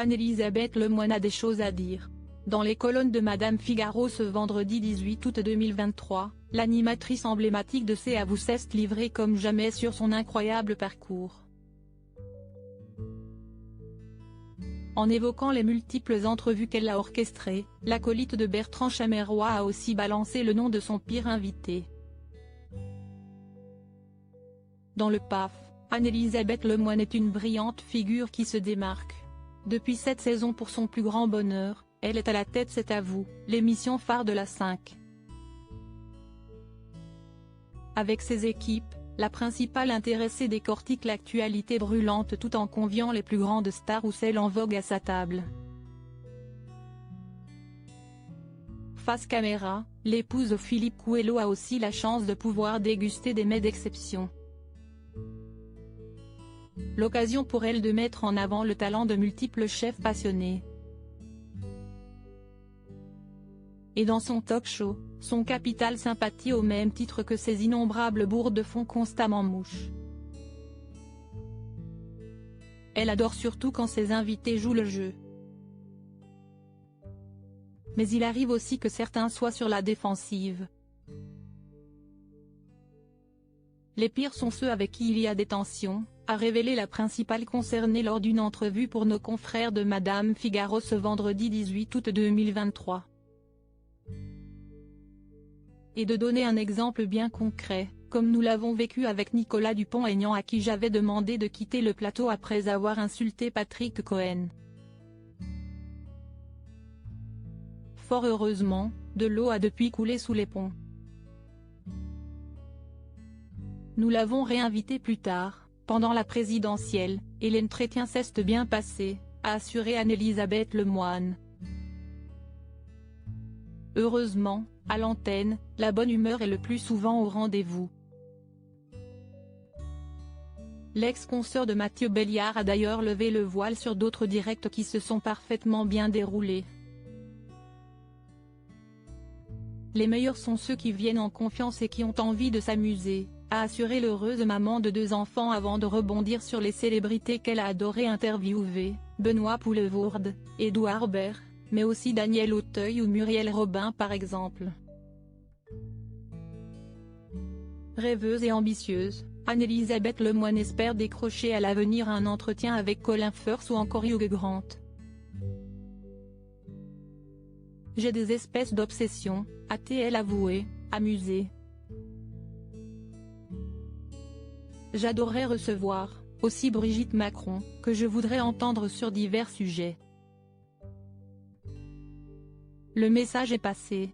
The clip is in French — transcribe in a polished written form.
Anne-Elisabeth Lemoine a des choses à dire. Dans les colonnes de Madame Figaro ce vendredi 18 août 2023, l'animatrice emblématique de C'est à vous s'est livrée comme jamais sur son incroyable parcours. En évoquant les multiples entrevues qu'elle a orchestrées, l'acolyte de Bertrand Chameroy a aussi balancé le nom de son pire invité. Dans le PAF, Anne-Elisabeth Lemoine est une brillante figure qui se démarque. Depuis 7 saisons pour son plus grand bonheur, elle est à la tête C'est à vous, l'émission phare de la 5. Avec ses équipes, la principale intéressée décortique l'actualité brûlante tout en conviant les plus grandes stars ou celles en vogue à sa table. Face caméra, l'épouse de Philippe Coelho a aussi la chance de pouvoir déguster des mets d'exception. L'occasion pour elle de mettre en avant le talent de multiples chefs passionnés. Et dans son talk-show, son capital sympathie au même titre que ses innombrables bourdes font constamment mouche. Elle adore surtout quand ses invités jouent le jeu. Mais il arrive aussi que certains soient sur la défensive. Les pires sont ceux avec qui il y a des tensions, a révélé la principale concernée lors d'une entrevue pour nos confrères de Madame Figaro ce vendredi 18 août 2023. Et de donner un exemple bien concret, comme nous l'avons vécu avec Nicolas Dupont-Aignan à qui j'avais demandé de quitter le plateau après avoir insulté Patrick Cohen. Fort heureusement, de l'eau a depuis coulé sous les ponts. Nous l'avons réinvité plus tard, pendant la présidentielle, et l'entretien s'est bien passé, a assuré Anne-Elisabeth Lemoine. Heureusement, à l'antenne, la bonne humeur est le plus souvent au rendez-vous. L'ex-consoeur de Mathieu Belliard a d'ailleurs levé le voile sur d'autres directs qui se sont parfaitement bien déroulés. Les meilleurs sont ceux qui viennent en confiance et qui ont envie de s'amuser, a assuré l'heureuse maman de 2 enfants avant de rebondir sur les célébrités qu'elle a adoré interviewer, Benoît Poelvoorde, Édouard Baird, mais aussi Daniel Auteuil ou Muriel Robin par exemple. Rêveuse et ambitieuse, Anne-Elisabeth Lemoine espère décrocher à l'avenir un entretien avec Colin Firth ou encore Hugh Grant. J'ai des espèces d'obsessions, a-t-elle avoué, amusée. J'adorerais recevoir, aussi Brigitte Macron, que je voudrais entendre sur divers sujets. Le message est passé.